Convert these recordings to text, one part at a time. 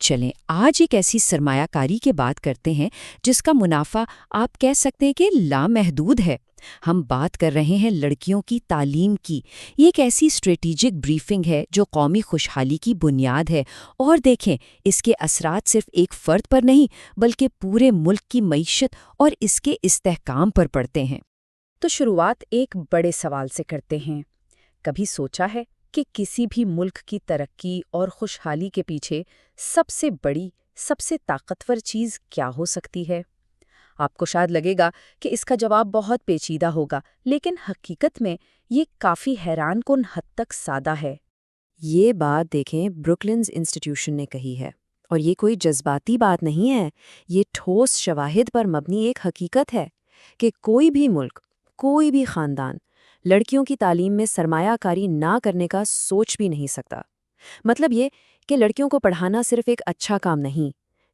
چلیں آج ایک ایسی سرمایہ کاری کی بات کرتے ہیں جس کا منافع آپ کہہ سکتے ہیں کہ لامحدود ہے۔ ہم بات کر رہے ہیں لڑکیوں کی تعلیم کی۔ یہ ایک ایسی اسٹریٹجک بریفنگ ہے جو قومی خوشحالی کی بنیاد ہے، اور دیکھیں اس کے اثرات صرف ایک فرد پر نہیں بلکہ پورے ملک کی معیشت اور اس کے استحکام پر پڑتے ہیں۔ تو شروعات ایک بڑے سوال سے کرتے ہیں۔ کبھی سوچا ہے کہ کسی بھی ملک کی ترقی اور خوشحالی کے پیچھے سب سے بڑی، سب سے طاقتور چیز کیا ہو سکتی ہے؟ آپ کو شاید لگے گا کہ اس کا جواب بہت پیچیدہ ہوگا، لیکن حقیقت میں یہ کافی حیران کن حد تک سادہ ہے۔ یہ بات دیکھیں بروکلنز انسٹیٹیوشن نے کہی ہے، اور یہ کوئی جذباتی بات نہیں ہے، یہ ٹھوس شواہد پر مبنی ایک حقیقت ہے کہ کوئی بھی ملک، کوئی بھی خاندان لڑکیوں کی تعلیم میں سرمایہ کاری نہ کرنے کا سوچ بھی نہیں سکتا۔ مطلب یہ کہ لڑکیوں کو پڑھانا صرف ایک اچھا کام نہیں،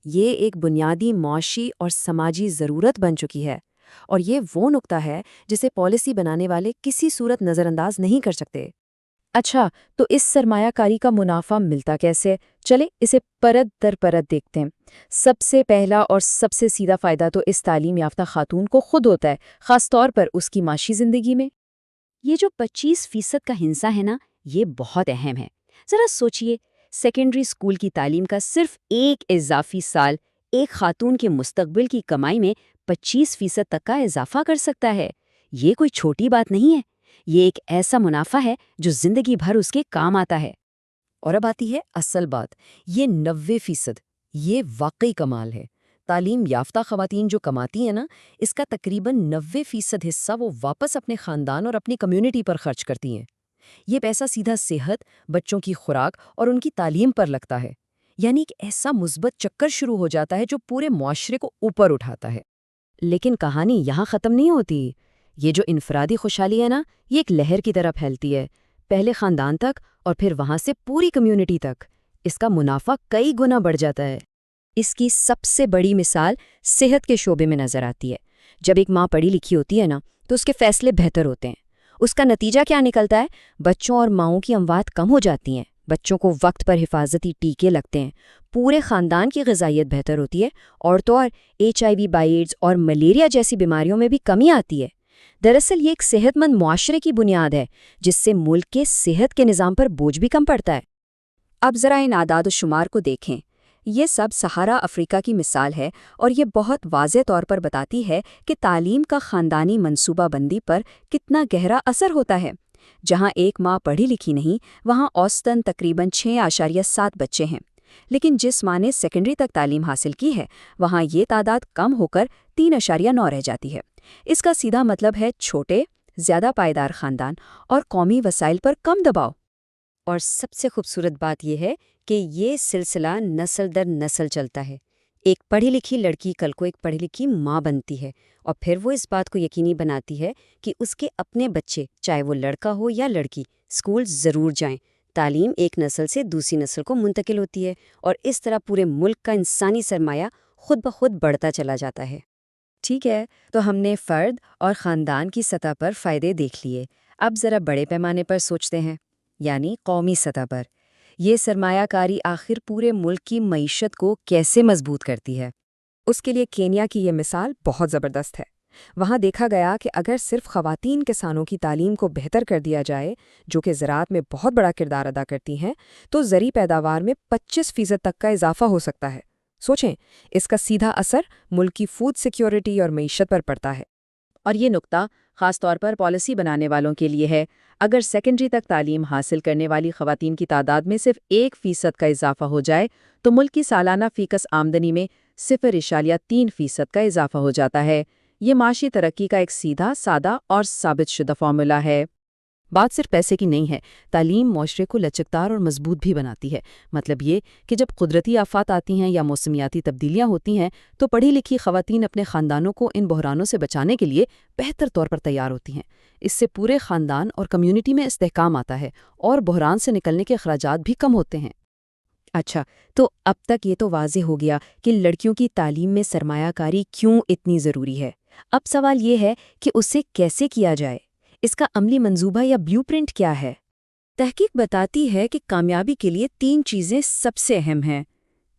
یہ ایک بنیادی معاشی اور سماجی ضرورت بن چکی ہے، اور یہ وہ نقطہ ہے جسے پالیسی بنانے والے کسی صورت نظر انداز نہیں کر سکتے۔ اچھا، تو اس سرمایہ کاری کا منافع ملتا کیسے؟ چلے اسے پرت در پرت دیکھتے ہیں۔ سب سے پہلا اور سب سے سیدھا فائدہ تو اس تعلیم یافتہ خاتون کو خود ہوتا ہے، خاص طور پر اس کی معاشی زندگی میں۔ یہ جو 25% کا حصہ ہے نا، یہ بہت اہم ہے۔ ذرا سوچئے، سیکنڈری سکول کی تعلیم کا صرف ایک اضافی سال ایک خاتون کے مستقبل کی کمائی میں 25% تک کا اضافہ کر سکتا ہے۔ یہ کوئی چھوٹی بات نہیں ہے، یہ ایک ایسا منافع ہے جو زندگی بھر اس کے کام آتا ہے۔ اور اب آتی ہے اصل بات، یہ 90%، یہ واقعی کمال ہے۔ تعلیم یافتہ خواتین جو کماتی ہیں نا، اس کا تقریباً 90% حصہ وہ واپس اپنے خاندان اور اپنی کمیونٹی پر خرچ کرتی ہیں۔ یہ پیسہ سیدھا صحت، بچوں کی خوراک اور ان کی تعلیم پر لگتا ہے، یعنی ایک ایسا مثبت چکر شروع ہو جاتا ہے جو پورے معاشرے کو اوپر اٹھاتا ہے۔ لیکن کہانی یہاں ختم نہیں ہوتی۔ یہ جو انفرادی خوشحالی ہے نا، یہ ایک لہر کی طرح پھیلتی ہے، پہلے خاندان تک اور پھر وہاں سے پوری کمیونٹی تک۔ اس کا منافع کئی گنا بڑھ جاتا ہے۔ اس کی سب سے بڑی مثال صحت کے شعبے میں نظر آتی ہے۔ جب ایک ماں پڑھی لکھی ہوتی ہے نا، تو اس کے فیصلے بہتر ہوتے ہیں۔ اس کا نتیجہ کیا نکلتا ہے؟ بچوں اور ماؤں کی اموات کم ہو جاتی ہیں، بچوں کو وقت پر حفاظتی ٹیکے لگتے ہیں، پورے خاندان کی غذائیت بہتر ہوتی ہے، اور تو اور HIV بائی ایڈز اور ملیریا جیسی بیماریوں میں بھی کمی آتی ہے۔ دراصل یہ ایک صحت مند معاشرے کی بنیاد ہے، جس سے ملک کے صحت کے نظام پر بوجھ بھی کم پڑتا ہے۔ اب ذرا ان اعداد و شمار کو دیکھیں۔ یہ سب سہارا افریقہ کی مثال ہے، اور یہ بہت واضح طور پر بتاتی ہے کہ تعلیم کا خاندانی منصوبہ بندی پر کتنا گہرا اثر ہوتا ہے۔ جہاں ایک ماں پڑھی لکھی نہیں، وہاں اوسطاً تقریباً 6.7 بچے ہیں، لیکن جس ماں نے سیکنڈری تک تعلیم حاصل کی ہے، وہاں یہ تعداد کم ہو کر 3.9 رہ جاتی ہے۔ اس کا سیدھا مطلب ہے چھوٹے، زیادہ پائیدار خاندان اور قومی وسائل پر کم دباؤ۔ اور سب سے خوبصورت بات یہ ہے کہ یہ سلسلہ نسل در نسل چلتا ہے۔ ایک پڑھی لکھی لڑکی کل کو ایک پڑھی لکھی ماں بنتی ہے، اور پھر وہ اس بات کو یقینی بناتی ہے کہ اس کے اپنے بچے، چاہے وہ لڑکا ہو یا لڑکی، اسکول ضرور جائیں۔ تعلیم ایک نسل سے دوسری نسل کو منتقل ہوتی ہے، اور اس طرح پورے ملک کا انسانی سرمایہ خود بخود بڑھتا چلا جاتا ہے۔ ٹھیک ہے، تو ہم نے فرد اور خاندان کی سطح پر فائدے دیکھ لیے۔ اب ذرا بڑے پیمانے پر سوچتے ہیں، یعنی قومی سطح پر۔ یہ سرمایہ کاری آخر پورے ملک کی معیشت کو کیسے مضبوط کرتی ہے؟ اس کے لیے کینیا کی یہ مثال بہت زبردست ہے۔ وہاں دیکھا گیا کہ اگر صرف خواتین کسانوں کی تعلیم کو بہتر کر دیا جائے، جو کہ زراعت میں بہت بڑا کردار ادا کرتی ہیں، تو زرعی پیداوار میں 25% تک کا اضافہ ہو سکتا ہے۔ سوچیں، اس کا سیدھا اثر ملک کی فوڈ سیکیورٹی اور معیشت پر پڑتا ہے۔ اور یہ نقطہ خاص طور پر پالیسی بنانے والوں کے لیے ہے۔ اگر سیکنڈری تک تعلیم حاصل کرنے والی خواتین کی تعداد میں صرف 1% کا اضافہ ہو جائے، تو ملک کی سالانہ فیکس آمدنی میں 0.3% کا اضافہ ہو جاتا ہے۔ یہ معاشی ترقی کا ایک سیدھا، سادہ اور ثابت شدہ فارمولا ہے۔ بات صرف پیسے کی نہیں ہے، تعلیم معاشرے کو لچکدار اور مضبوط بھی بناتی ہے۔ مطلب یہ کہ جب قدرتی آفات آتی ہیں یا موسمیاتی تبدیلیاں ہوتی ہیں، تو پڑھی لکھی خواتین اپنے خاندانوں کو ان بحرانوں سے بچانے کے لیے بہتر طور پر تیار ہوتی ہیں۔ اس سے پورے خاندان اور کمیونٹی میں استحکام آتا ہے، اور بحران سے نکلنے کے اخراجات بھی کم ہوتے ہیں۔ اچھا، تو اب تک یہ تو واضح ہو گیا کہ لڑکیوں کی تعلیم میں سرمایہ کاری کیوں اتنی ضروری ہے۔ اب سوال یہ ہے کہ اسے کیسے کیا جائے؟ اس کا عملی منصوبہ یا بلیو پرنٹ کیا ہے؟ تحقیق بتاتی ہے کہ کامیابی کے لیے 3 چیزیں سب سے اہم ہیں۔